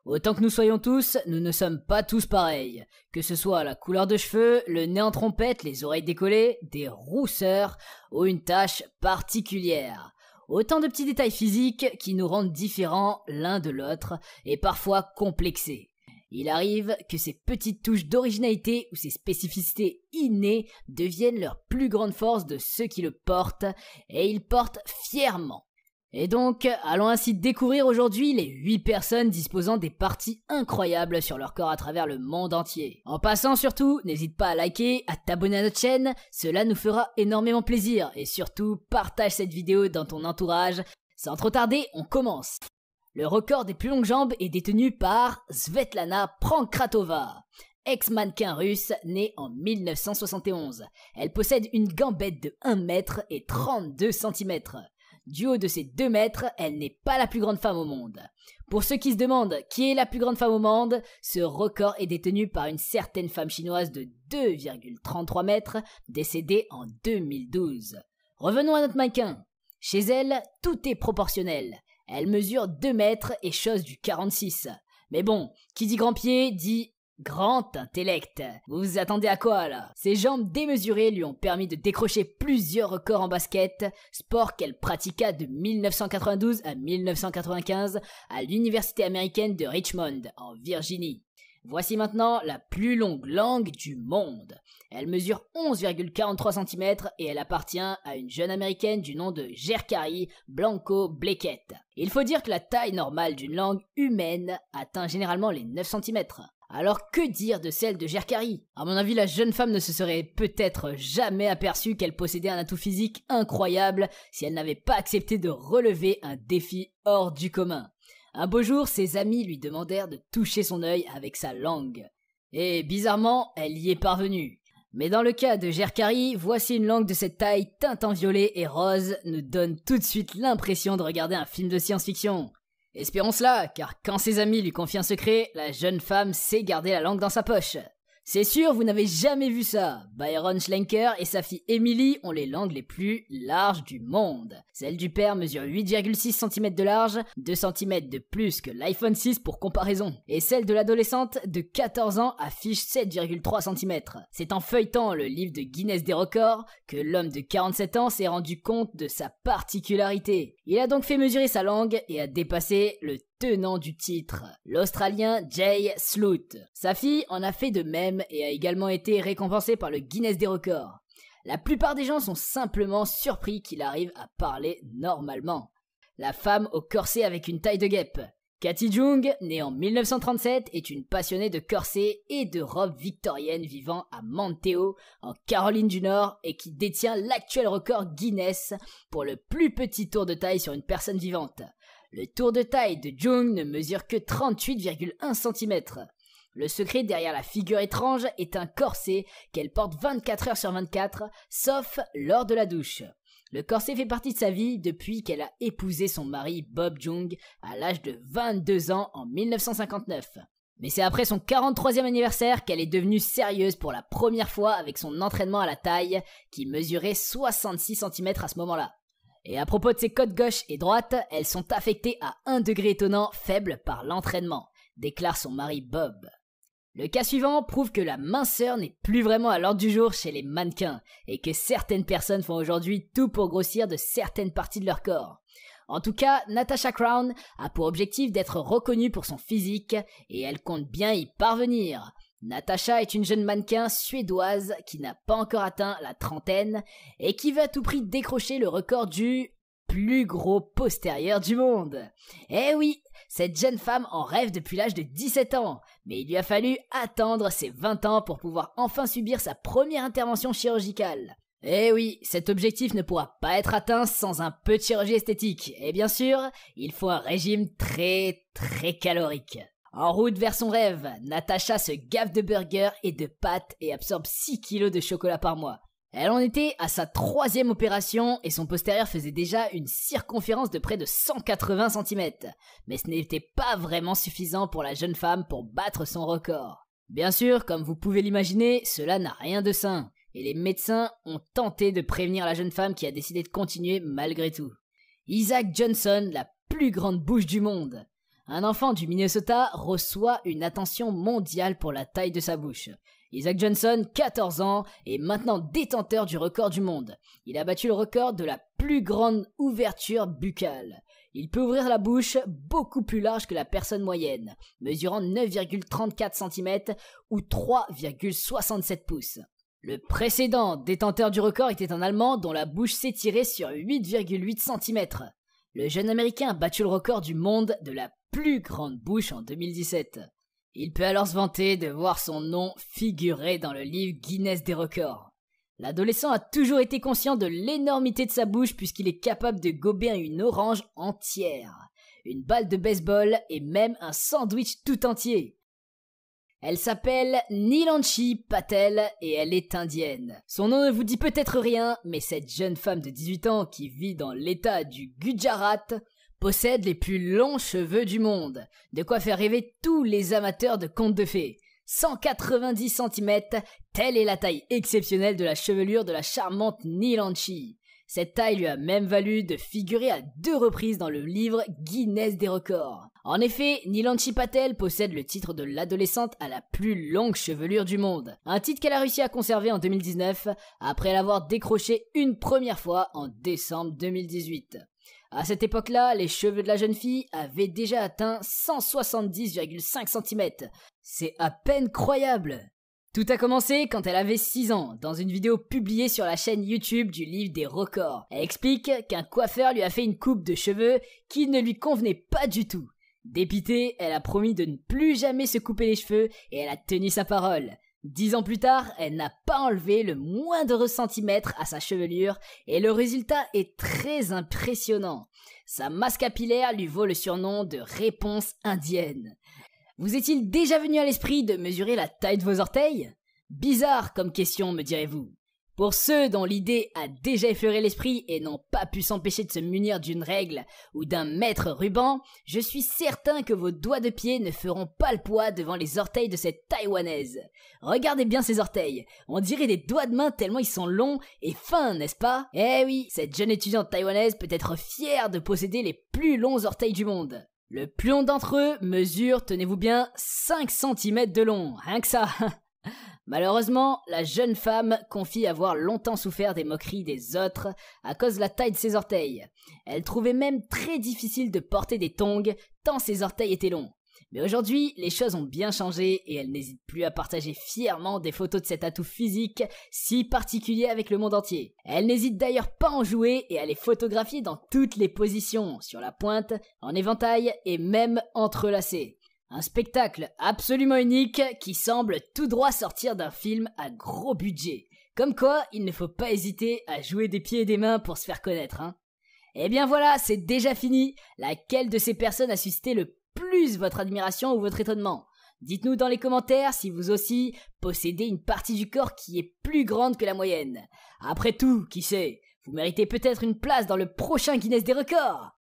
Autant que nous soyons tous, nous ne sommes pas tous pareils. Que ce soit la couleur de cheveux, le nez en trompette, les oreilles décollées, des rousseurs ou une tache particulière. Autant de petits détails physiques qui nous rendent différents l'un de l'autre et parfois complexés. Il arrive que ces petites touches d'originalité ou ces spécificités innées deviennent leur plus grande force de ceux qui le portent, et ils portent fièrement. Et donc, allons ainsi découvrir aujourd'hui les 8 personnes disposant des parties incroyables sur leur corps à travers le monde entier. En passant surtout, n'hésite pas à liker, à t'abonner à notre chaîne, cela nous fera énormément plaisir, et surtout, partage cette vidéo dans ton entourage. Sans trop tarder, on commence. Le record des plus longues jambes est détenu par Svetlana Pankratova, ex-mannequin russe née en 1971. Elle possède une gambette de 1 mètre et 32 cm. Du haut de ses 2 mètres, elle n'est pas la plus grande femme au monde. Pour ceux qui se demandent qui est la plus grande femme au monde, ce record est détenu par une certaine femme chinoise de 2,33 mètres, décédée en 2012. Revenons à notre mannequin. Chez elle, tout est proportionnel. Elle mesure 2 mètres et chose du 46. Mais bon, qui dit grand pied dit grand intellect. Vous vous attendez à quoi là? Ses jambes démesurées lui ont permis de décrocher plusieurs records en basket, sport qu'elle pratiqua de 1992 à 1995 à l'université américaine de Richmond, en Virginie. Voici maintenant la plus longue langue du monde. Elle mesure 11,43 cm et elle appartient à une jeune américaine du nom de Gerkari Blanco Blackett. Il faut dire que la taille normale d'une langue humaine atteint généralement les 9 cm. Alors que dire de celle de Gerkari? À mon avis, la jeune femme ne se serait peut-être jamais aperçue qu'elle possédait un atout physique incroyable si elle n'avait pas accepté de relever un défi hors du commun. Un beau jour, ses amis lui demandèrent de toucher son œil avec sa langue. Et bizarrement, elle y est parvenue. Mais dans le cas de Gerkari, voici une langue de cette taille teinte en violet et rose nous donne tout de suite l'impression de regarder un film de science-fiction. Espérons cela, car quand ses amis lui confient un secret, la jeune femme sait garder la langue dans sa poche. C'est sûr, vous n'avez jamais vu ça. Byron Schlenker et sa fille Emily ont les langues les plus larges du monde. Celle du père mesure 8,6 cm de large, 2 cm de plus que l'iPhone 6 pour comparaison. Et celle de l'adolescente de 14 ans affiche 7,3 cm. C'est en feuilletant le livre de Guinness des records que l'homme de 47 ans s'est rendu compte de sa particularité. Il a donc fait mesurer sa langue et a dépassé le tenant du titre, l'Australien Jay Sloot. Sa fille en a fait de même et a également été récompensée par le Guinness des records. La plupart des gens sont simplement surpris qu'il arrive à parler normalement. La femme au corset avec une taille de guêpe. Cathy Jung, née en 1937, est une passionnée de corsets et de robes victoriennes vivant à Manteo, en Caroline du Nord, et qui détient l'actuel record Guinness pour le plus petit tour de taille sur une personne vivante. Le tour de taille de Jung ne mesure que 38,1 cm. Le secret derrière la figure étrange est un corset qu'elle porte 24 heures sur 24, sauf lors de la douche. Le corset fait partie de sa vie depuis qu'elle a épousé son mari Bob Jung à l'âge de 22 ans en 1959. Mais c'est après son 43e anniversaire qu'elle est devenue sérieuse pour la première fois avec son entraînement à la taille qui mesurait 66 cm à ce moment-là. Et à propos de ses côtes gauche et droite, elles sont affectées à un degré étonnant faible par l'entraînement, déclare son mari Bob. Le cas suivant prouve que la minceur n'est plus vraiment à l'ordre du jour chez les mannequins, et que certaines personnes font aujourd'hui tout pour grossir de certaines parties de leur corps. En tout cas, Natasha Crown a pour objectif d'être reconnue pour son physique, et elle compte bien y parvenir. Natasha est une jeune mannequin suédoise qui n'a pas encore atteint la trentaine et qui veut à tout prix décrocher le record du plus gros postérieur du monde. Eh oui, cette jeune femme en rêve depuis l'âge de 17 ans, mais il lui a fallu attendre ses 20 ans pour pouvoir enfin subir sa première intervention chirurgicale. Eh oui, cet objectif ne pourra pas être atteint sans un peu de chirurgie esthétique, et bien sûr, il faut un régime très calorique. En route vers son rêve, Natasha se gave de burgers et de pâtes et absorbe 6 kilos de chocolat par mois. Elle en était à sa 3e opération et son postérieur faisait déjà une circonférence de près de 180 cm. Mais ce n'était pas vraiment suffisant pour la jeune femme pour battre son record. Bien sûr, comme vous pouvez l'imaginer, cela n'a rien de sain. Et les médecins ont tenté de prévenir la jeune femme qui a décidé de continuer malgré tout. Isaac Johnson, la plus grande bouche du monde. Un enfant du Minnesota reçoit une attention mondiale pour la taille de sa bouche. Isaac Johnson, 14 ans, est maintenant détenteur du record du monde. Il a battu le record de la plus grande ouverture buccale. Il peut ouvrir la bouche beaucoup plus large que la personne moyenne, mesurant 9,34 cm ou 3,67 pouces. Le précédent détenteur du record était un Allemand dont la bouche s'étirait sur 8,8 cm. Le jeune Américain a battu le record du monde de la plus grande bouche en 2017. Il peut alors se vanter de voir son nom figurer dans le livre Guinness des records. L'adolescent a toujours été conscient de l'énormité de sa bouche puisqu'il est capable de gober une orange entière, une balle de baseball et même un sandwich tout entier. Elle s'appelle Neelanchi Patel et elle est indienne. Son nom ne vous dit peut-être rien, mais cette jeune femme de 18 ans qui vit dans l'état du Gujarat possède les plus longs cheveux du monde, de quoi faire rêver tous les amateurs de contes de fées. 190 cm, telle est la taille exceptionnelle de la chevelure de la charmante Neelanchi. Cette taille lui a même valu de figurer à 2 reprises dans le livre Guinness des records. En effet, Neelanchi Patel possède le titre de l'adolescente à la plus longue chevelure du monde. Un titre qu'elle a réussi à conserver en 2019, après l'avoir décroché une première fois en décembre 2018. À cette époque-là, les cheveux de la jeune fille avaient déjà atteint 170,5 cm. C'est à peine croyable. Tout a commencé quand elle avait 6 ans, dans une vidéo publiée sur la chaîne YouTube du livre des records. Elle explique qu'un coiffeur lui a fait une coupe de cheveux qui ne lui convenait pas du tout. Dépitée, elle a promis de ne plus jamais se couper les cheveux et elle a tenu sa parole. 10 ans plus tard, elle n'a pas enlevé le moindre centimètre à sa chevelure et le résultat est très impressionnant. Sa masse capillaire lui vaut le surnom de réponse indienne. Vous est-il déjà venu à l'esprit de mesurer la taille de vos orteils? Bizarre comme question, me direz-vous. Pour ceux dont l'idée a déjà effleuré l'esprit et n'ont pas pu s'empêcher de se munir d'une règle ou d'un mètre ruban, je suis certain que vos doigts de pied ne feront pas le poids devant les orteils de cette Taïwanaise. Regardez bien ses orteils, on dirait des doigts de main tellement ils sont longs et fins, n'est-ce pas? Eh oui, cette jeune étudiante taïwanaise peut être fière de posséder les plus longs orteils du monde. Le plus long d'entre eux mesure, tenez-vous bien, 5 cm de long, rien que ça. Malheureusement, la jeune femme confie avoir longtemps souffert des moqueries des autres à cause de la taille de ses orteils. Elle trouvait même très difficile de porter des tongs tant ses orteils étaient longs. Mais aujourd'hui, les choses ont bien changé et elle n'hésite plus à partager fièrement des photos de cet atout physique si particulier avec le monde entier. Elle n'hésite d'ailleurs pas à en jouer et à les photographier dans toutes les positions, sur la pointe, en éventail et même entrelacé. Un spectacle absolument unique qui semble tout droit sortir d'un film à gros budget. Comme quoi, il ne faut pas hésiter à jouer des pieds et des mains pour se faire connaître, hein. Et bien voilà, c'est déjà fini. Laquelle de ces personnes a suscité le plus votre admiration ou votre étonnement? Dites-nous dans les commentaires si vous aussi possédez une partie du corps qui est plus grande que la moyenne. Après tout, qui sait, vous méritez peut-être une place dans le prochain Guinness des records.